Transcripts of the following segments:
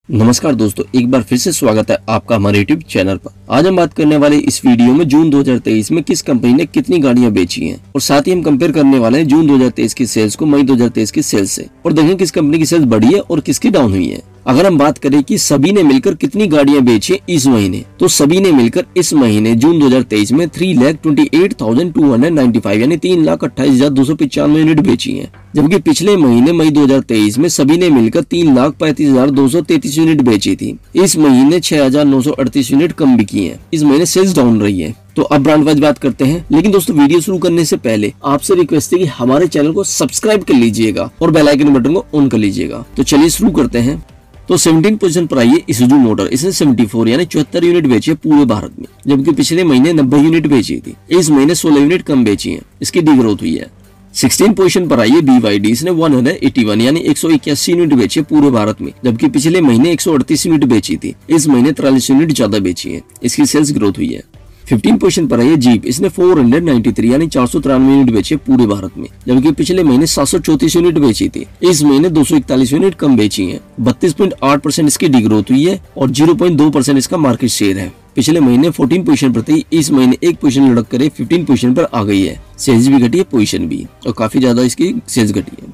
नमस्कार दोस्तों, एक बार फिर से स्वागत है आपका हमारे यूट्यूब चैनल पर। आज हम बात करने वाले इस वीडियो में जून 2023 में किस कंपनी ने कितनी गाड़ियां बेची हैं और साथ ही हम कंपेयर करने वाले हैं जून 2023 की सेल्स को मई 2023 की सेल्स से और देखें किस कंपनी की सेल्स बढ़ी है और किसकी डाउन हुई है। अगर हम बात करें कि सभी ने मिलकर कितनी गाड़ियां बेची इस महीने, तो सभी ने मिलकर इस महीने जून 2023 में 3,28,295 यानी 3,28,295 यूनिट बेची हैं, जबकि पिछले महीने मई 2023 में सभी ने मिलकर 3,35,233 यूनिट बेची थी। इस महीने 6,938 यूनिट कम बिकी हैं। इस महीने सेल्स डाउन रही है। तो अब ब्रांड वाइज बात करते हैं, लेकिन दोस्तों वीडियो शुरू करने से पहले आपसे रिक्वेस्ट है कि हमारे चैनल को सब्सक्राइब कर लीजिएगा और बेल आइकन बटन को ऑन कर लीजिएगा। तो चलिए शुरू करते हैं। तो 17 पोजीशन पर आई है इसूजू मोटर। इसने 74 यानी 74 यूनिट बेची है पूरे भारत में, जबकि पिछले महीने 90 यूनिट बेची थी। इस महीने 16 यूनिट कम बेची है, इसकी डिग्रोथ हुई है। 16 पोजीशन पर आई है BYD। इसने 181 यानी 181 यूनिट बेची है पूरे भारत में, जबकि पिछले महीने 138 यूनिट बेची थी। इस महीने 43 यूनिट ज्यादा बेची है, इसकी सेल्स ग्रोथ हुई है। 15 पोजीशन पर आई है जीप। इसने 493 यानी 493 यूनिट बेची है पूरे भारत में, जबकि पिछले महीने 734 यूनिट बेची थी। इस महीने 241 यूनिट कम बेची है। 32.8% इसकी डिग्रोथ हुई है और 0.2% इसका मार्केट शेयर है। पिछले महीने 14 पोजीशन पर थी, इस महीने एक पोजीशन लुढ़क कर 15 पोजीशन पर आ गई है। सेल्स भी घटी है, पोजीशन भी, और काफी ज्यादा इसकी सेल्स घटी है।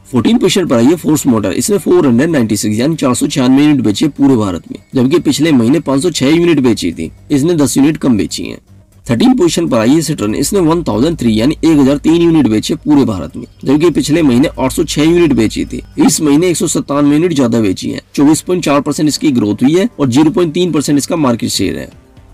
14 पोजीशन पर आई है फोर्स मोटर। इसने 496 यानी 496 यूनिट बेची है पूरे भारत में, जबकि पिछले महीने 506 यूनिट बेची थी। इसने 10 यूनिट कम बेची है। 13 पोजीशन पर आई है सिट्रन। इसने 1003 यानी 1003 यूनिट बेची है पूरे भारत में, जबकि पिछले महीने 806 यूनिट बेची थी। इस महीने 197 यूनिट ज्यादा बेची है। 24.4% इसकी ग्रोथ हुई है और 0.3% इसका मार्केट शेयर है।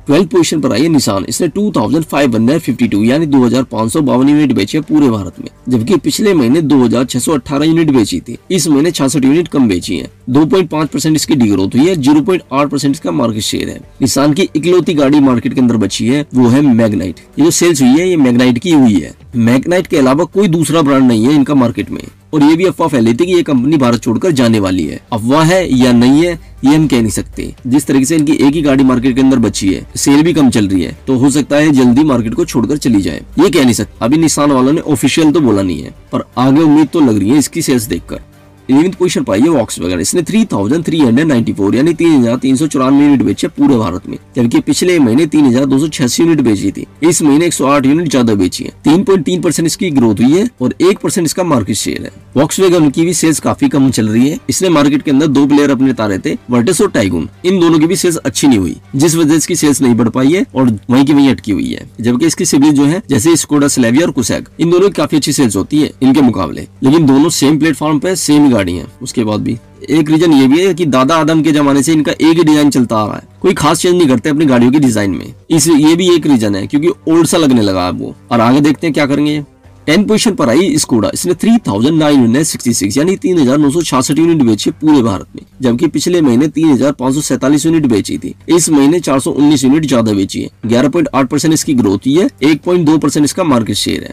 12 पोजीशन पर आई है निसान। इसने 2552 यानी 2552 यूनिट बेची है पूरे भारत में, जबकि पिछले महीने 2618 यूनिट बेची थी। इस महीने 66 यूनिट कम बेची है। 2.5% इसकी डिग्रोथ हुई है। 0.8% इसका मार्केट शेयर है। निसान की इकलौती गाड़ी मार्केट के अंदर बची है, वो है मैग्नाइट। ये जो सेल्स हुई है ये मैग्नाइट की हुई है। मैग्नाइट के अलावा कोई दूसरा ब्रांड नहीं है इनका मार्केट में, और ये भी अफवाह फैली थी कि ये कंपनी भारत छोड़कर जाने वाली है। अफवाह है या नहीं है ये हम कह नहीं सकते। जिस तरीके से इनकी एक ही गाड़ी मार्केट के अंदर बची है, सेल भी कम चल रही है, तो हो सकता है जल्दी मार्केट को छोड़कर चली जाए। ये कह नहीं सकते। अभी निसान वालों ने ऑफिशियल तो बोला नहीं है, पर आगे उम्मीद तो लग रही है इसकी सेल्स देखकर। 11th पोजीशन पर आई है वॉक्सवैगन। इसने 3394 यानी 3394 यूनिट बेची है पूरे भारत में, जबकि पिछले महीने 3286 यूनिट बेची थी। इस महीने 108 यूनिट ज्यादा बेची है। 3.3% इसकी ग्रोथ हुई है और 1% इसका मार्केट शेयर है। वॉक्सवैगन की भी सेल्स काफी कम चल रही है। इसने मार्केट के अंदर 2 प्लेयर अपने तारे थे, वर्टिस और टाइगून। इन दोनों की भी सेल्स अच्छी नहीं हुई, जिस वजह से इसकी सेल्स नहीं बढ़ पाई है और वहीं की वहीं अटकी हुई है। जबकि इसकी सिबलिंग जो है जैसे स्कोडा स्लैविया और कुसैग, इन दोनों की काफी अच्छी सेल्स होती है इनके मुकाबले, लेकिन दोनों सेम प्लेटफॉर्म पे सेम गाड़ी है। उसके बाद भी एक रीजन ये भी है कि दादा आदम के जमाने से इनका एक ही डिजाइन चलता आ रहा है, कोई खास चेंज नहीं करते अपनी गाड़ियों की डिजाइन में। ये भी एक रीजन है, क्योंकि ओल्ड सा लगने लगा अब वो। और आगे देखते हैं क्या करेंगे। 10 पोजीशन पर आई स्कोडा। इसने 3966 यानी 3966 यूनिट बेची है पूरे भारत में, जबकि पिछले महीने 3547 यूनिट बेची थी। इस महीने 419 यूनिट ज्यादा बेची है। 11.8% इसकी ग्रोथ हुई है। 1.2% इसका मार्केट शेयर है।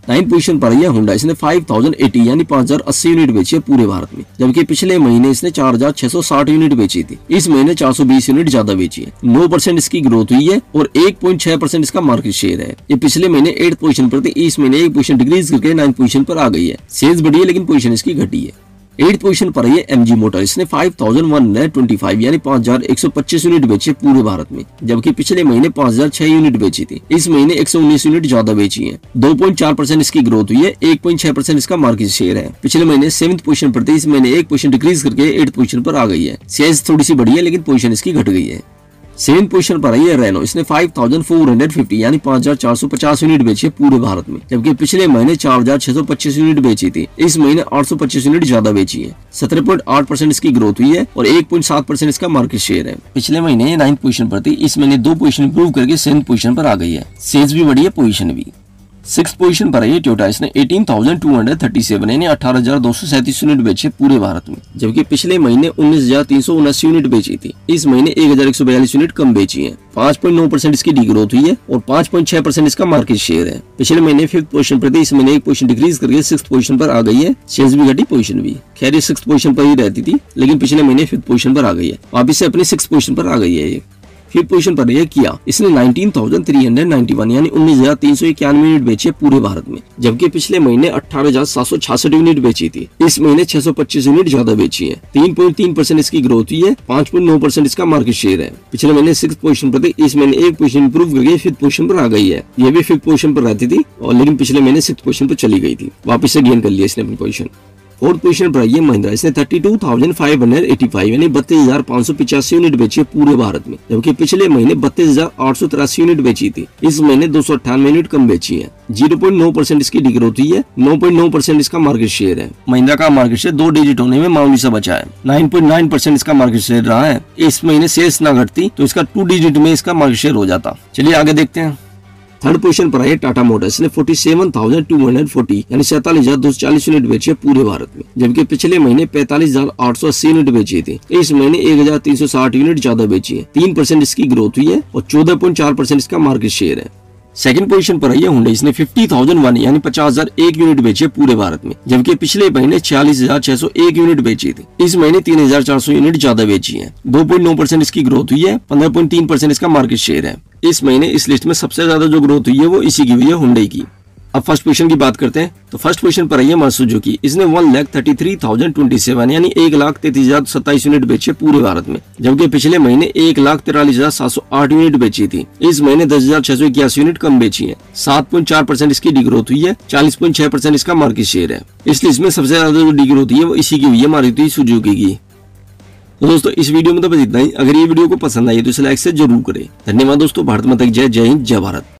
9 पोजीशन पर है होंडा। इसने 5080 यानी 5080 यूनिट बेची है पूरे भारत में, जबकि पिछले महीने इसने 4660 यूनिट बेची थी। इस महीने 420 यूनिट ज्यादा बेची है। 9% इसकी ग्रोथ हुई है और 1.6% इसका मार्केट शेयर है। ये पिछले महीने 8th पोजीशन पर थी, इस महीने 1 पोजीशन डिक्रीज करके 9th पोजीशन पर आ गई है। सेल्स बढ़ी है लेकिन पोजीशन इसकी घटी है। 8th पोजीशन पर है MG मोटर। इसने 5125 यानी 5125 यूनिट बेची है पूरे भारत में, जबकि पिछले महीने 5006 यूनिट बेची थी। इस महीने 119 यूनिट ज्यादा बेची है। 2.4% इसकी ग्रोथ हुई है। 1.6% इसका मार्केट शेयर है। पिछले महीने 7th पोजीशन पर थी, इस महीने 1 पोजीशन डिक्रीज करके 8th पोजीशन पर आ गई है। सेल्स थोड़ी सी बढ़ी है लेकिन पोजीशन इसकी घट गई है। 7th पोजीशन पर आई है रेनो। इसने 5450 यानी 5450 यूनिट बेची है पूरे भारत में, जबकि पिछले महीने 4625 यूनिट बेची थी। इस महीने 825 यूनिट ज्यादा बेची है। 17.8% इसकी ग्रोथ हुई है और 1.7% इसका मार्केट शेयर है। पिछले महीने 9th पोजीशन पर थी, इस महीने 2 पोजीशन इंप्रूव करके 7th पोजीशन पर आ गई है। सेल्स भी बढ़ी है, पोजीशन भी। 6th पोजीशन पर है टोयोटा। इसने 18,237 यानी 18,237 यूनिट बेची है पूरे भारत में, जबकि पिछले महीने 19,379 यूनिट बेची थी। इस महीने 1,142 यूनिट कम बेची है। 5.9% इसकी डिग्रोथ हुई है और 5.6% इसका मार्केट शेयर है। पिछले महीने 5th पोजीशन पर थी, इस महीने 1 पोजीशन डिक्रीज करके 6th पोजीशन पर आ गई है। सेल्स भी घटी, पोजीशन भी। खैर ये 6th पोजीशन पर ही रहती थी, लेकिन पिछले महीने 5th पोजीशन पर आ गई है। वापिस से अपनी 6th पोजीशन पर आ गई है ये। फिफ्थ पोजीशन पर है किया, इसने 19,391 यानी 19,391 यूनिट बेची है पूरे भारत में, जबकि पिछले महीने 18,766 यूनिट बेची थी। इस महीने 625 यूनिट ज्यादा बेची है। 3.3% इसकी ग्रोथ हुई है। 5.9% इसका मार्केट शेयर है। पिछले महीने 6th पोजीशन पर थी, इस महीने एक पोजीशन इंप्रूव करके 5th पोजीशन पर आ गई है। ये भी 5th पोजीशन पर रहती थी और लेकिन पिछले महीने 6th पोजीशन पर चली गई थी, वापस से गेन कर लिया इसने अपनी पोजीशन। 4th पोजीशन पर आई है महिंद्रा, इसने 32,585 यानी 32,585 यूनिट बेची है पूरे भारत में, जबकि पिछले महीने 32,883 यूनिट बेची थी। इस महीने 298 यूनिट कम बेची है। 0.9% इसकी डिग्रोथ हुई है। 9.9% इसका मार्केट शेयर है। महिंद्रा का मार्केट शेयर 2 डिजिट होने में मामूली सा बचा है। 9.9% इसका मार्केट शेयर रहा है। इस महीने सेल्स ना घटती तो इसका 2 डिजिट में इसका मार्केट शेयर हो जाता। चलिए आगे देखते हैं। 3rd पोजीशन पर है टाटा मोटर्स ने 47,240 यानी 47,240 यूनिट बेची है पूरे भारत में, जबकि पिछले महीने 45,880 यूनिट बेची थी। इस महीने 1,360 यूनिट ज्यादा बेची है। 3% इसकी ग्रोथ हुई है और 14.4% इसका मार्केट शेयर है। 2nd पोजीशन पर है हुंडई, इसने 50,001 यानी 50,001 यूनिट बेची है पूरे भारत में, जबकि पिछले महीने 46,601 यूनिट बेची थी। इस महीने 3,400 यूनिट ज्यादा बेची है। 2.9% इसकी ग्रोथ हुई है। 15.3% इसका मार्केट शेयर है। इस महीने इस लिस्ट में सबसे ज्यादा जो ग्रोथ हुई है वो इसी की हुई है, हुंडई की। अब फर्स्ट पोजीशन की बात करते हैं तो फर्स्ट पोजीशन पर है मारुति सुजुकी, इसने 1,33,027 यानी 1,33,027 यूनिट बेची है पूरे भारत में, जबकि पिछले महीने 1,43,708 यूनिट बेची थी। इस महीने 10,681 यूनिट कम बेची है। 7.4% इसकी डिग्रोथ हुई है। 40.6% इसका मार्केट शेयर है। इस लिस्ट में सबसे ज्यादा जो डिग्रोथ हुई है वो इसी की हुई है, मारुति सुजुकी की। तो दोस्तों इस वीडियो में तो बस इतना ही। अगर ये वीडियो को पसंद आई तो इसे लाइक से जरूर करें। धन्यवाद दोस्तों। भारत माता की जय। जय हिंद, जय भारत।